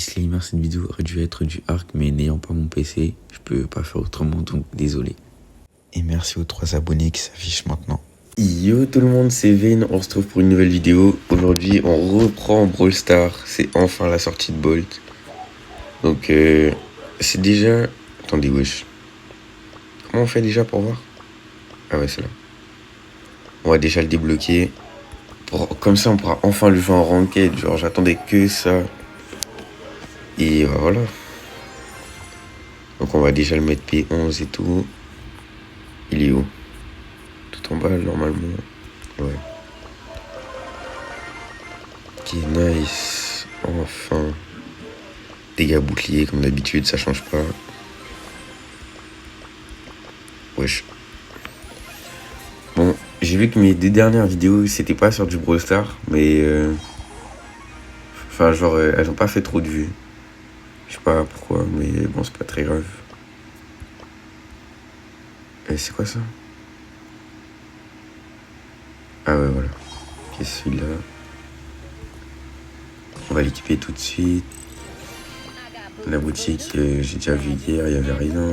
Disclaimer, cette vidéo aurait dû être du arc, mais n'ayant pas mon PC, je peux pas faire autrement, donc désolé. Et merci aux 3 abonnés qui s'affichent maintenant. Yo tout le monde, c'est Vayne, on se retrouve pour une nouvelle vidéo. Aujourd'hui, on reprend Brawl Stars, c'est enfin la sortie de Bolt. Donc, c'est déjà... Attendez, wesh. Comment on fait déjà pour voir? Ah ouais, c'est là. On va déjà le débloquer. Comme ça, on pourra enfin le jouer en ranked. Genre, j'attendais que ça. Et voilà. Donc, on va déjà le mettre P11 et tout. Il est où? Tout en bas, normalement. Ouais. Ok, nice. Enfin. Dégâts boucliers, comme d'habitude, ça change pas. Wesh. Bon, j'ai vu que mes 2 dernières vidéos, c'était pas sur du Brawl Stars, mais... Enfin, genre, elles ont pas fait trop de vues. Je sais pas pourquoi, mais bon, c'est pas très grave. Et c'est quoi ça? Ah ouais, voilà. Ok, celui-là. On va l'équiper tout de suite. La boutique, j'ai déjà vu hier, il y avait rien.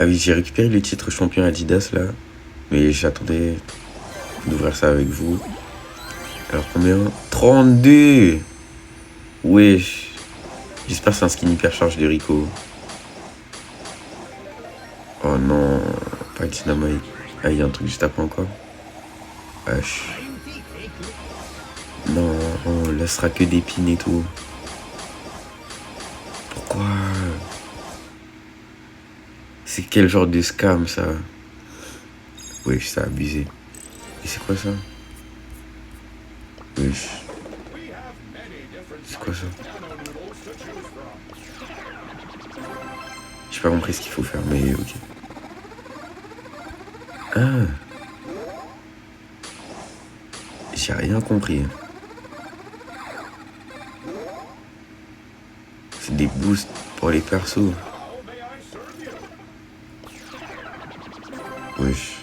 Ah oui, j'ai récupéré le titre champion Adidas là. Mais j'attendais d'ouvrir ça avec vous. Alors combien? 32. Wesh. J'espère que c'est un skin hyper charge de Rico. Oh non, pas Dynamite. Ah, il y a un truc juste après encore. Wesh. Non, oh, là ce sera que d'épines et tout. Pourquoi? C'est quel genre de scam ça? Wesh, ça a abusé. Et c'est quoi ça? Wesh. C'est quoi ça? J'ai pas compris ce qu'il faut faire, mais ok. Ah! J'ai rien compris. C'est des boosts pour les persos. Wesh.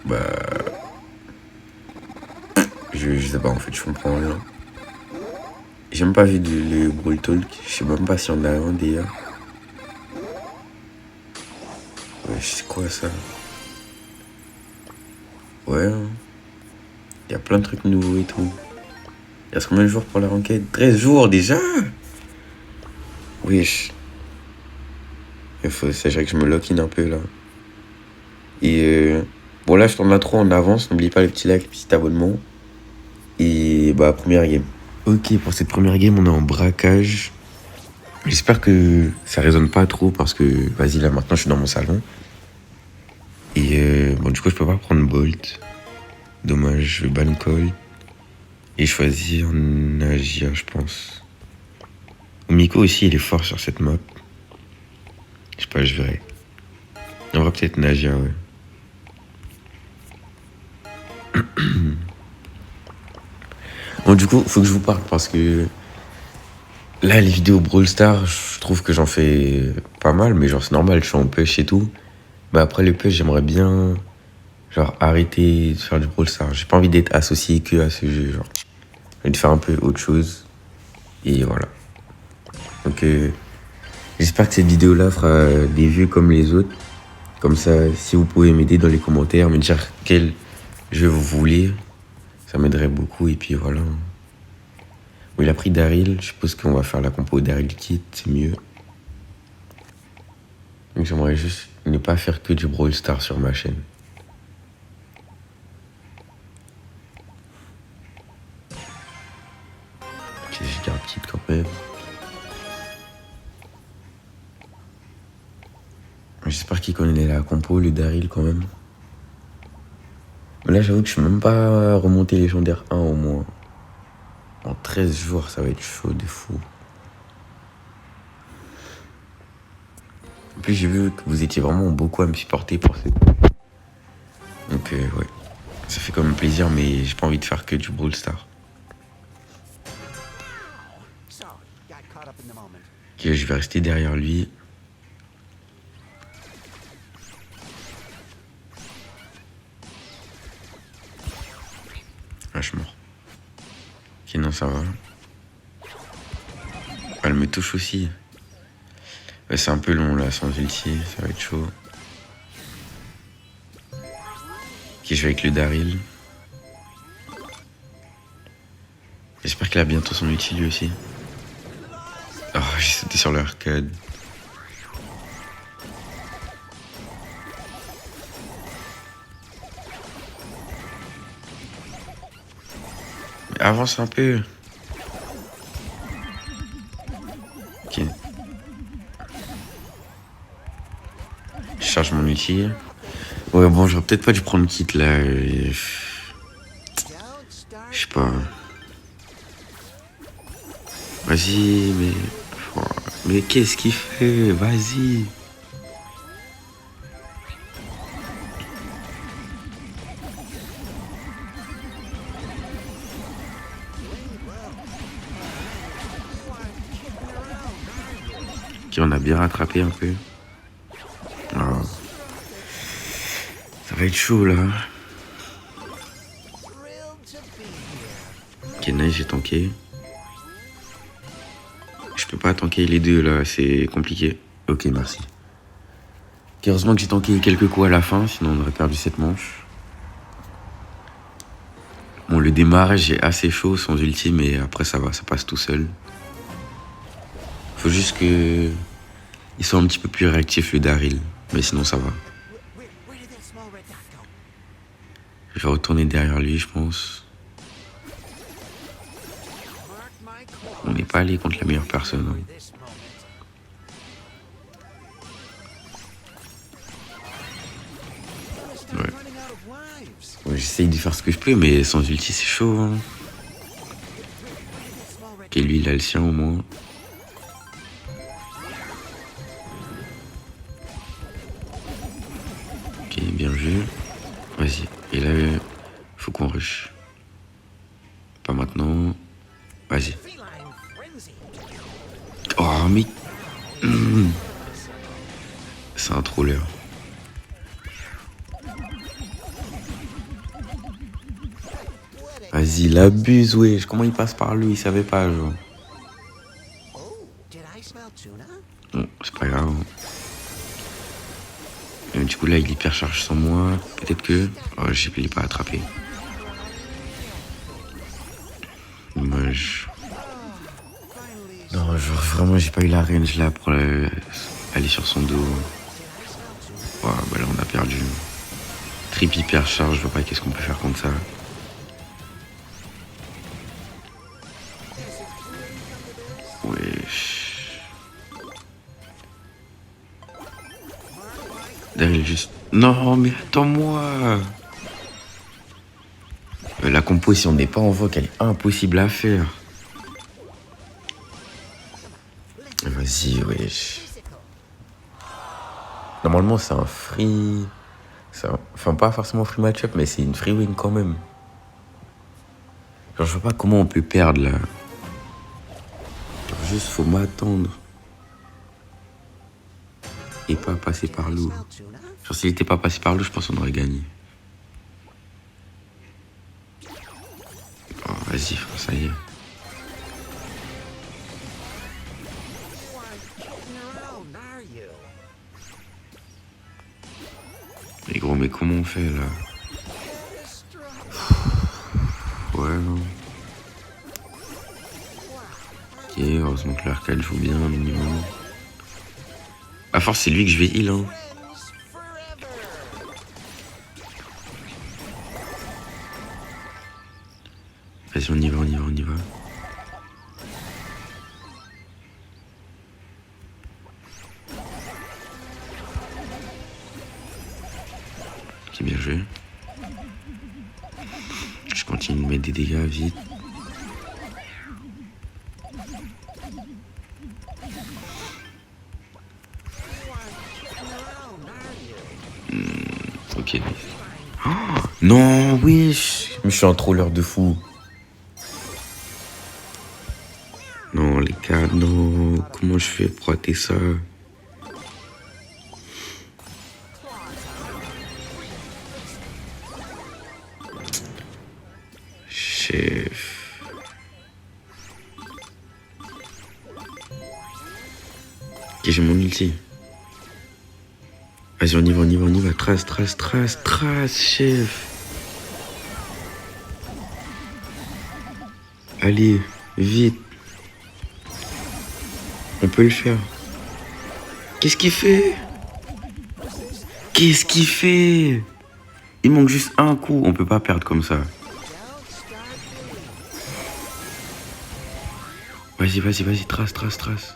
Bah... Je sais pas, en fait, je comprends rien. J'ai même pas vu le Brawl Talk. Je sais même pas si on a un d'ailleurs. Wesh, c'est quoi ça? Ouais. Il y a plein de trucs nouveaux et tout. Il reste combien de jours pour la ranked? 13 jours déjà? Wesh. Il faut s'agir que je me lock-in un peu là. Et bon là je tourne l'intro en avance. N'oubliez pas le petit like, le petit abonnement. Et bah première game. Ok, pour cette première game on est en braquage. J'espère que ça résonne pas trop parce que vas-y là maintenant je suis dans mon salon. Et bon du coup je peux pas prendre Bolt. Dommage, je vais ban call. Et choisir Nagia je pense. Miko aussi il est fort sur cette map. Je sais pas, je verrai. On va peut-être Nagia, ouais. Bon, du coup, faut que je vous parle parce que là, les vidéos Brawl Stars, je trouve que j'en fais pas mal, mais genre, c'est normal, je suis en push et tout. Mais après le push, j'aimerais bien, genre, arrêter de faire du Brawl Stars. J'ai pas envie d'être associé que à ce jeu, genre. J'ai envie de faire un peu autre chose. Et voilà. Donc, j'espère que cette vidéo-là fera des vues comme les autres. Comme ça, si vous pouvez m'aider dans les commentaires, me dire quel jeu vous voulez, ça m'aiderait beaucoup. Et puis voilà. Bon, il a pris Daryl, je suppose qu'on va faire la compo Daryl Kit, c'est mieux. Donc j'aimerais juste ne pas faire que du Brawl Stars sur ma chaîne. Ok, je garde Kit quand même. J'espère qu'il connaît la compo, le Daryl quand même. Mais là j'avoue que je suis même pas remonté légendaire 1 au moins. En 13 jours, ça va être chaud de fou. En plus, j'ai vu que vous étiez vraiment beaucoup à me supporter pour cette... Donc, ouais. Ça fait quand même plaisir, mais j'ai pas envie de faire que du Brawl Stars. Ok, je vais rester derrière lui. je suis mort. Ok, non, ça va. Elle me touche aussi. Ouais, c'est un peu long là, sans ulti, ça va être chaud. Ok, je vais avec le Daryl. J'espère qu'il a bientôt son ulti lui aussi. Oh, j'ai sauté sur l'arcade. Avance un peu. Ok. Je charge mon ulti. Ouais, bon, j'aurais peut-être pas dû prendre kit là. Je sais pas. Vas-y, mais. Oh, mais qu'est-ce qu'il fait? Vas-y. Ok, on a bien rattrapé un peu. Oh. Ça va être chaud là. Ok, nice, j'ai tanké. Je peux pas tanker les deux là, c'est compliqué. Ok, merci. Ok, heureusement que j'ai tanké quelques coups à la fin, sinon on aurait perdu cette manche. Bon, le démarrage est assez chaud sans ulti, mais après ça va, ça passe tout seul. Faut juste que ils soient un petit peu plus réactifs le Daryl, mais sinon ça va. Je vais retourner derrière lui, je pense. On n'est pas allé contre la meilleure personne. Hein. Ouais. Ouais, j'essaye de faire ce que je peux, mais sans ulti c'est chaud. Hein. Ok, lui il a le sien au moins. Ok, bien joué. Vas-y. Et là, faut qu'on rush. Pas maintenant. Vas-y. Oh, mais... C'est un troller. Vas-y, il abuse, wesh. Comment il passe par lui? Il savait pas, genre. Bon, c'est pas grave. Et du coup, là, il hypercharge sans moi. Peut-être que... Oh, je l'ai pas attrapé. Dommage. Non, genre, vraiment, j'ai pas eu la range, là, pour aller sur son dos. Oh, bah là, on a perdu. Trip hypercharge, je vois pas qu'est-ce qu'on peut faire contre ça. Wesh. Derrière, juste... Non, mais attends-moi. La compo, si on n'est pas en vogue, elle est impossible à faire. Vas-y, wesh. Normalement, c'est un free... Enfin, pas forcément free match-up, mais c'est une free win quand même. Genre, je vois pas comment on peut perdre, là. Genre, juste, faut m'attendre. Et pas passer par l'eau. Genre, s'il était pas passé par l'eau, je pense qu'on aurait gagné. Oh, vas-y, ça y est. Mais gros, mais comment on fait, là? Ouais, non. Ok, heureusement que l'arcade joue bien, minimum. À force, c'est lui que je vais heal, hein. Vas-y, on y va, on y va, on y va. Ok, bien joué. Je continue de mettre des dégâts vite. Ok. Oh, non, wesh. Mais je suis un troller de fou. Non, les gars, non. Comment je fais pour rater ça? chef. Ok, j'ai mon ulti. Vas-y, on y va, on y va, on y va. Trace, trace, trace, trace, chef. Allez, vite. On peut le faire. Qu'est-ce qu'il fait? Qu'est-ce qu'il fait? Il manque juste un coup. On peut pas perdre comme ça. Vas-y, vas-y, vas-y. Trace, trace, trace.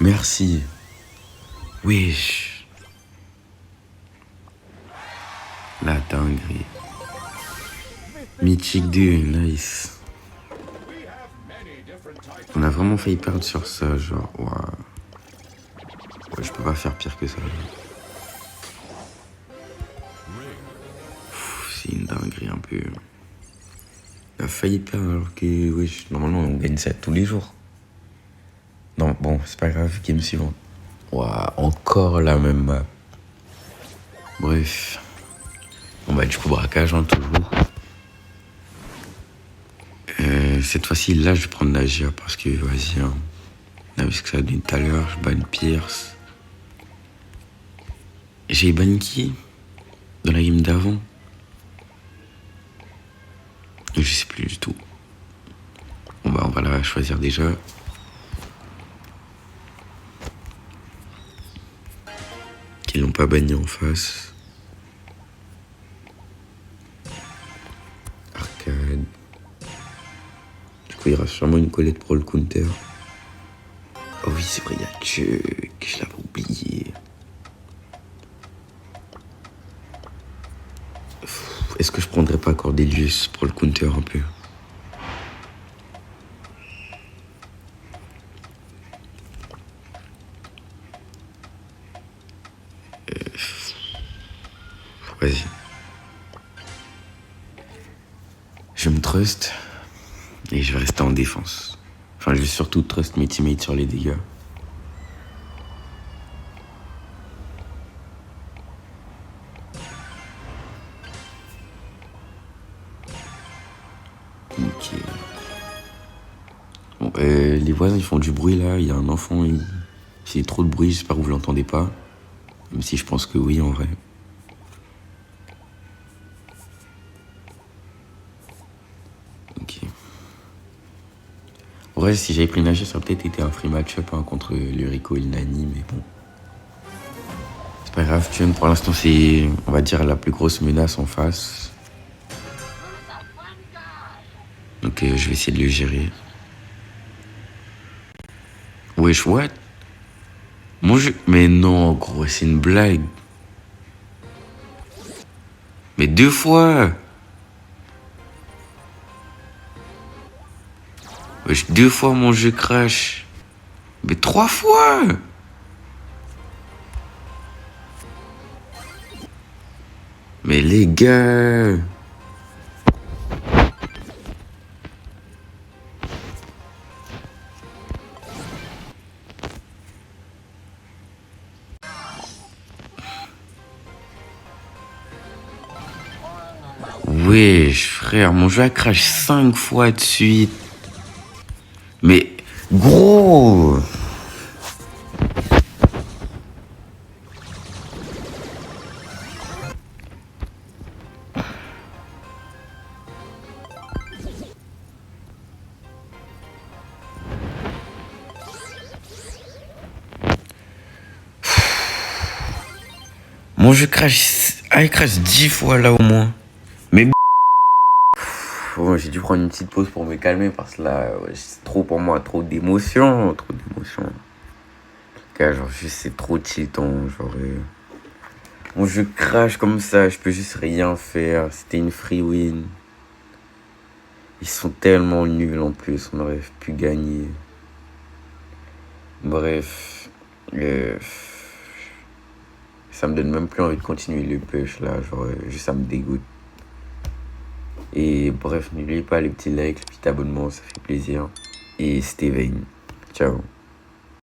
Merci. Wesh. La dinguerie. Mythique 2, nice. On a vraiment failli perdre sur ça, genre, waouh. Ouais, je peux pas faire pire que ça. C'est une dinguerie un peu. On a failli perdre alors que, wesh, normalement on gagne ça tous les jours. Non, bon, c'est pas grave, game suivante. Waouh, encore la même map. Bref. Bon bah du coup braquage, hein, toujours. Cette fois-ci, là, je vais prendre la GA parce que, vas-y, hein, on a vu ce que ça a donné tout à l'heure. Je banne Pierce. J'ai banni qui dans la game d'avant? Je sais plus du tout. Bon bah on va la choisir déjà. Qu'ils l'ont pas banni en face. Arcade. Du coup il y aura sûrement une Colette pour le counter. Oh oui c'est vrai, il y a Chuck, je l'avais oublié. Est-ce que je prendrais pas Cordelius pour le counter un peu? Vas-y. Je me trust et je vais rester en défense. Enfin, je vais surtout trust mes teammates sur les dégâts. Ok. Bon, les voisins ils font du bruit là. Il y a un enfant, il fait trop de bruit. J'espère que vous l'entendez pas. Même si je pense que oui en vrai. Ok. En vrai, si j'avais pris Naja, ça aurait peut-être été un free match-up hein, contre Lurico et le Nani, mais bon. C'est pas grave, Tune. Pour l'instant, c'est, on va dire, la plus grosse menace en face. Donc, je vais essayer de le gérer. Wesh, what? Mon jeu. Mais non, gros, c'est une blague. Mais 2 fois! Wesh, 2 fois mon jeu crash. Mais 3 fois! Mais les gars! Wesh, frère, mon jeu a crash 5 fois de suite. Mais, gros! Mon jeu crash, il crash 10 fois là au moins. Mais bon, j'ai dû prendre une petite pause pour me calmer parce que là, ouais, c'est trop pour moi, trop d'émotions, trop d'émotions. Genre, juste c'est trop cheaton, genre. Mon jeu crash comme ça, je peux juste rien faire. C'était une free win. Ils sont tellement nuls en plus, on aurait pu gagner. Bref, ça me donne même plus envie de continuer le push là, genre juste ça me dégoûte. Et bref, n'oubliez pas les petits likes, les petits abonnements, ça fait plaisir. Et c'était Vayne. Ciao.